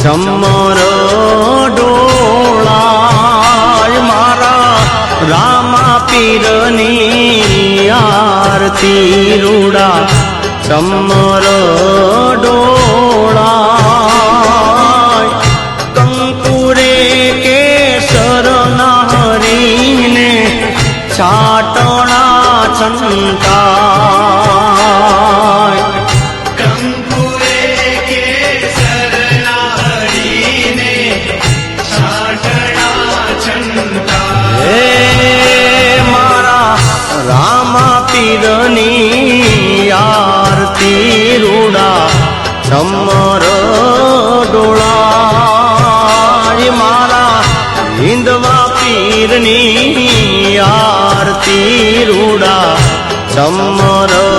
ચમર ડોળાય મારા રામા પીરની આરતી રૂડા ચમર ડોળાય કંકુરે કેસર નાહરીને છાટણા છંટાય પીરની આરતી રૂડા ચમર ડોળાય મારા હિંદવા પીરની આરતી રૂડા ચમર